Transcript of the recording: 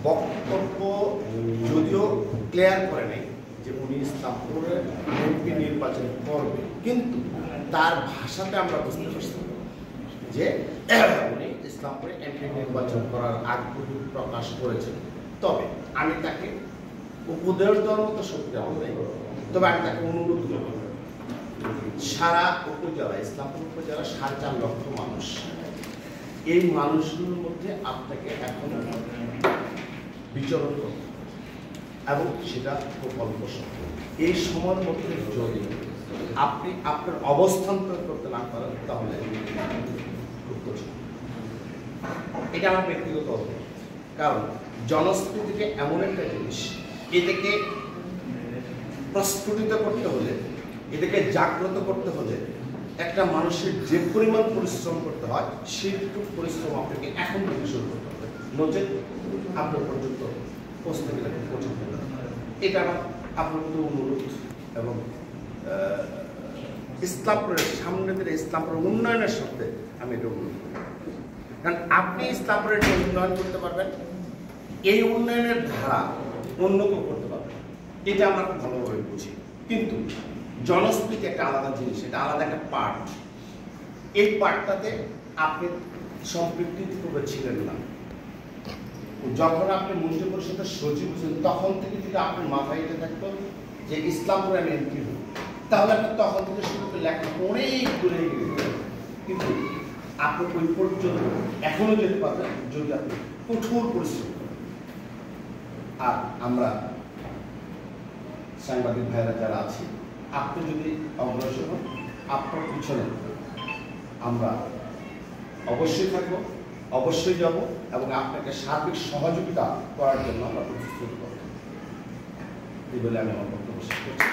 বক্তব্য যদিও ক্লিয়ার করে নাই যে উনি ইসলামপুরে এমপি নির্বাচন করবে, কিন্তু তার ভাষাতে আমরা বুঝতে পারছি যে উনি ইসলামপুরে এমপি নির্বাচন করার আগ্রহ প্রকাশ করেছেন। তবে আমি তাকে উপদেশ দেওয়ার মতো শক্তি আমার নেই, তবে আমি তাকে অনুরোধ করব, সারা উপজেলা ইসলামপুর উপজেলা 4.5 লক্ষ মানুষ, এই মানুষগুলোর মধ্যে আপনাকে এখন বিচরণ করতে এবং সেটা প্রকল্প এই সময়ের মধ্যে যদি আপনি আপনার অবস্থান করতে না পারেন তাহলে এটা আমার ব্যক্তিগত অভিমত। কারণ জনস্মৃতিকে এমন একটা জিনিস, এটাকে প্রস্ফুটিত করতে হলে, এটাকে জাগ্রত করতে হলে একটা মানুষের যে পরিমাণ পরিশ্রম করতে হয় সেইটুকু পরিশ্রম আপনাকে এখন থেকে শুরু করতে হবে, নচেত আপনার পর্যন্ত পৌঁছতে গেলে কঠিন হবে। এটা আমার আপনার মধ্যে অনুরোধ এবং ইসলামপুরের সামনে দিকে ইসলামপুরের উন্নয়নের সাথে আমি এটা অনুরোধ করি। কারণ আপনি ইসলামপুরের যে উন্নয়ন করতে পারবেন, এই উন্নয়নের ধারা অন্য কেউ করতে পারবেন, এটা আমরা খুব ভালোভাবে বুঝি। কিন্তু জনস্মৃতি একটা আলাদা জিনিস, এটা আলাদা একটা পার্ট। এই পার্টটাতে আপনি সম্পৃক্তি ছিলেন না। যখন আপনি মন্ত্রী পরিষদের সচিব ছিলেন তখন থেকে যদি আপনার মাথায় এটা থাকতো যে ইসলামপুরে আমি এমপি হব, তাহলে আপনি তখন থেকে শুরু করে লেখা অনেক দূরে এগিয়ে যেতেন। কিন্তু আপনি ওই পর্যন্ত এখনো যেতে পারবেন যদি আপনি কঠোর পরিশ্রম করেন। আর আমরা সাংবাদিক ভাইরা যারা আছি, আপনি যদি অগ্রসর হন, আপনার পিছনে আমরা অবশ্যই থাকবো, অবশ্যই যাব এবং আপনাকে সার্বিক সহযোগিতা করার জন্য আমরা প্রতিশ্রুতি করব। এই বলে আমি আমার বক্তব্য শেষ করছি।